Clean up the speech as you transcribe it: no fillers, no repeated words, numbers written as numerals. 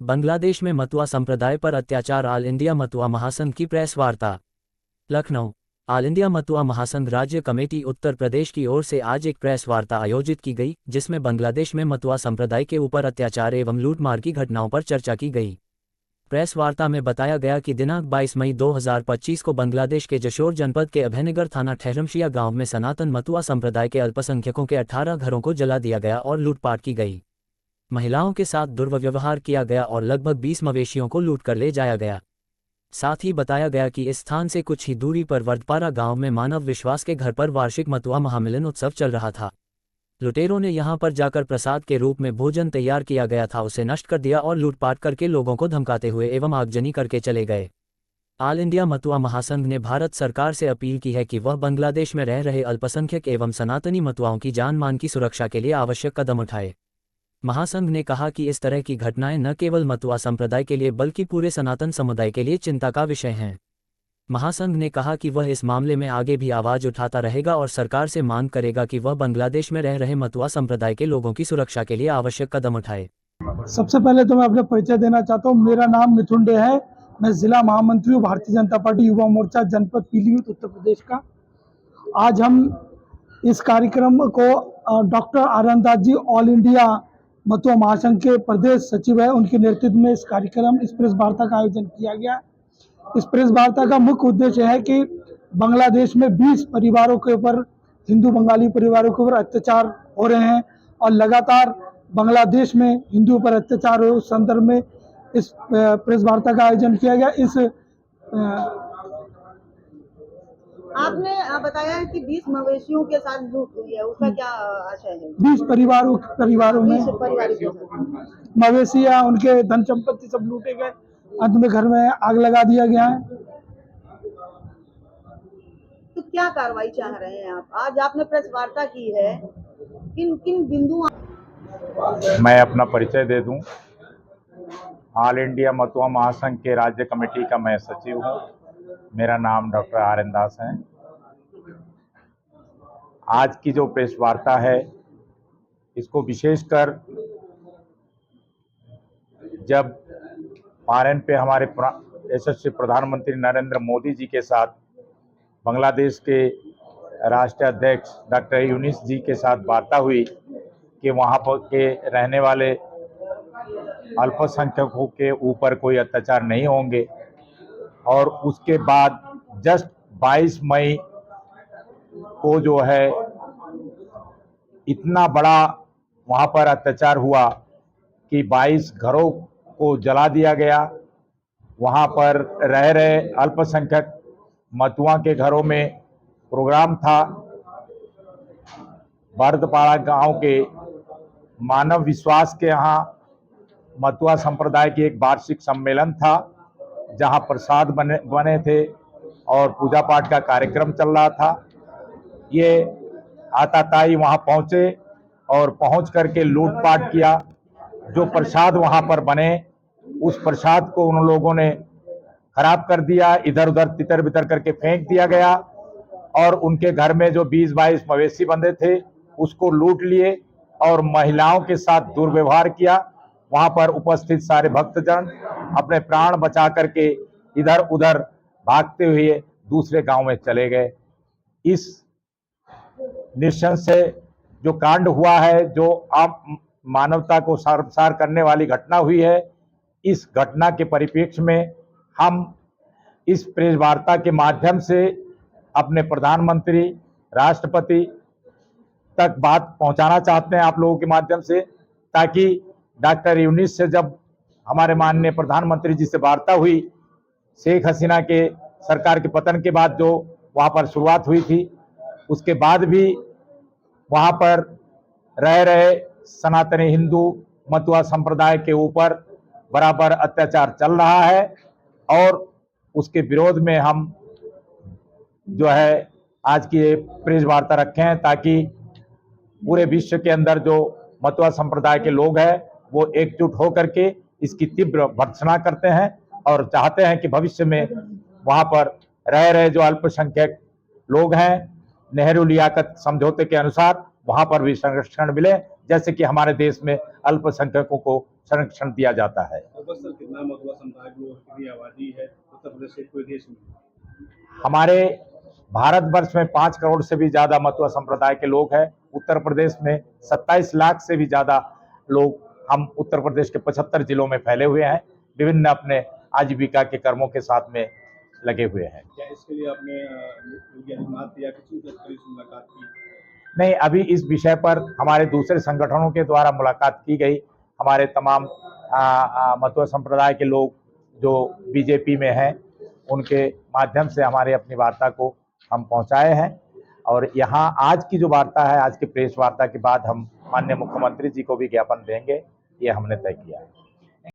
बांग्लादेश में मतुआ संप्रदाय पर अत्याचार। ऑल इंडिया मतुआ महासंघ की प्रेस वार्ता। लखनऊ। ऑल इंडिया मतुआ महासंघ राज्य कमेटी उत्तर प्रदेश की ओर से आज एक प्रेस वार्ता आयोजित की गई, जिसमें बांग्लादेश में मतुआ संप्रदाय के ऊपर अत्याचार एवं लूटमार की घटनाओं पर चर्चा की गई। प्रेस वार्ता में बताया गया कि दिनांक 22 मई 2025 को बांग्लादेश के जशोर जनपद के अभयनगर थाना ठहरमशिया गांव में सनातन मतुआ संप्रदाय के अल्पसंख्यकों के 18 घरों को जला दिया गया और लूटपाट की गई। महिलाओं के साथ दुर्व्यवहार किया गया और लगभग 20 मवेशियों को लूट कर ले जाया गया। साथ ही बताया गया कि इस स्थान से कुछ ही दूरी पर वर्दपारा गांव में मानव विश्वास के घर पर वार्षिक मतुआ महामिलन उत्सव चल रहा था। लुटेरों ने यहां पर जाकर प्रसाद के रूप में भोजन तैयार किया गया था, उसे नष्ट कर दिया और लूटपाट करके लोगों को धमकाते हुए एवं आगजनी करके चले गए। ऑल इंडिया मतुआ महासंघ ने भारत सरकार से अपील की है कि वह बांग्लादेश में रह रहे अल्पसंख्यक एवं सनातनी मतुआओं की जान मान की सुरक्षा के लिए आवश्यक कदम उठाए। महासंघ ने कहा कि इस तरह की घटनाएं न केवल मतुआ संप्रदाय के लिए बल्कि पूरे सनातन समुदाय के लिए चिंता का विषय हैं। महासंघ ने कहा कि वह इस मामले में आगे भी आवाज उठाता रहेगा और सरकार से मांग करेगा कि वह बांग्लादेश में रह रहे मतुआ संप्रदाय के लोगों की सुरक्षा के लिए आवश्यक कदम उठाए। सबसे पहले तो मैं अपना परिचय देना चाहता हूँ। मेरा नाम मिथुन डे है। मैं जिला महामंत्री हूँ भारतीय जनता पार्टी युवा मोर्चा जनपद पीलीभीत उत्तर प्रदेश का। आज हम इस कार्यक्रम को doctor Aryan Das ji all India Matua महासंघ के प्रदेश सचिव है, उनके नेतृत्व में इस प्रेस वार्ता का आयोजन किया गया। इस प्रेस वार्ता का मुख्य उद्देश्य है कि बांग्लादेश में 20 परिवारों के ऊपर, हिंदू बंगाली परिवारों के ऊपर अत्याचार हो रहे हैं और लगातार बांग्लादेश में हिंदुओं पर अत्याचार हो, उस संदर्भ में इस प्रेस वार्ता का आयोजन किया गया। आपने बताया कि 20 मवेशियों के साथ लूट हुई है, उसका क्या आशय है? 20 परिवारों में मवेशियां, उनके धन संपत्ति सब लूटे गए। अंत में घर में आग लगा दिया गया है। तो क्या कार्रवाई चाह रहे हैं आप? आज आपने प्रेस वार्ता की है, किन किन बिंदुओं? मैं अपना परिचय दे दूं। ऑल इंडिया मतुआ महासंघ के राज्य कमेटी का मैं सचिव हूं। मेरा नाम डॉक्टर आर्यन दास है। आज की जो प्रेस वार्ता है, इसको विशेषकर जब पारण पे हमारे यशस्वी प्रधानमंत्री नरेंद्र मोदी जी के साथ बांग्लादेश के राष्ट्रीय अध्यक्ष डॉक्टर यूनिस जी के साथ वार्ता हुई कि वहाँ पर के रहने वाले अल्पसंख्यकों के ऊपर कोई अत्याचार नहीं होंगे, और उसके बाद जस्ट 22 मई को जो है इतना बड़ा वहाँ पर अत्याचार हुआ कि 22 घरों को जला दिया गया। वहाँ पर रह रहे अल्पसंख्यक मतुआ के घरों में प्रोग्राम था। वर्दपाड़ा गांव के मानव विश्वास के यहाँ मतुआ संप्रदाय की एक वार्षिक सम्मेलन था, जहां प्रसाद बने थे और पूजा पाठ का कार्यक्रम चल रहा था। ये आताताई वहां पहुंचे और पहुंच करके लूटपाट किया। जो प्रसाद वहां पर बने, उस प्रसाद को उन लोगों ने खराब कर दिया, इधर उधर तितर बितर करके फेंक दिया गया, और उनके घर में जो 20-22 मवेशी बंधे थे उसको लूट लिए और महिलाओं के साथ दुर्व्यवहार किया। वहां पर उपस्थित सारे भक्तजन अपने प्राण बचा करके इधर उधर भागते हुए दूसरे गांव में चले गए। इस निशंस से जो कांड हुआ है, जो आप मानवता को शर्मसार करने वाली घटना हुई है, इस घटना के परिप्रेक्ष्य में हम इस प्रेस वार्ता के माध्यम से अपने प्रधानमंत्री, राष्ट्रपति तक बात पहुंचाना चाहते हैं आप लोगों के माध्यम से, ताकि डॉक्टर यूनिस से जब हमारे माननीय प्रधानमंत्री जी से वार्ता हुई, शेख हसीना के सरकार के पतन के बाद जो वहां पर शुरुआत हुई थी, उसके बाद भी वहां पर रह रहे सनातनी हिंदू मतुआ संप्रदाय के ऊपर बराबर अत्याचार चल रहा है, और उसके विरोध में हम जो है आज की प्रेस वार्ता रखे हैं, ताकि पूरे विश्व के अंदर जो मतुआ संप्रदाय के लोग हैं वो एकजुट होकर के इसकी तीव्र भर्त्सना करते हैं और चाहते हैं कि भविष्य में वहां पर रह रहे जो अल्पसंख्यक लोग हैं, नेहरू लियाकत समझौते के अनुसार वहां पर भी संरक्षण मिले, जैसे कि हमारे देश में अल्पसंख्यकों को संरक्षण दिया जाता है। सर कितना मधुआ समुदाय लोग, कितनी आबादी है उत्तर प्रदेश के पूरे देश में? हमारे भारतवर्ष में 5 करोड़ से भी ज़्यादा मতুआ संप्रदाय के लोग हैं। उत्तर प्रदेश में 27 लाख से भी ज़्यादा लोग हम उत्तर प्रदेश के 75 जिलों में फैले हुए हैं, विभिन्न अपने आजीविका के कर्मों के साथ में लगे हुए हैं। क्या इसके लिए आपने योगी आदित्यनाथ या किसी अधिकारी से मुलाकात की? नहीं, अभी इस विषय पर हमारे दूसरे संगठनों के द्वारा मुलाकात की गई। हमारे तमाम मতুआ संप्रदाय के लोग जो बीजेपी में हैं, उनके माध्यम से हमारे अपनी वार्ता को हम पहुंचाए हैं। और यहाँ आज की जो वार्ता है, आज की प्रेस वार्ता के बाद हम माननीय मुख्यमंत्री जी को भी ज्ञापन देंगे, ये हमने तय किया है।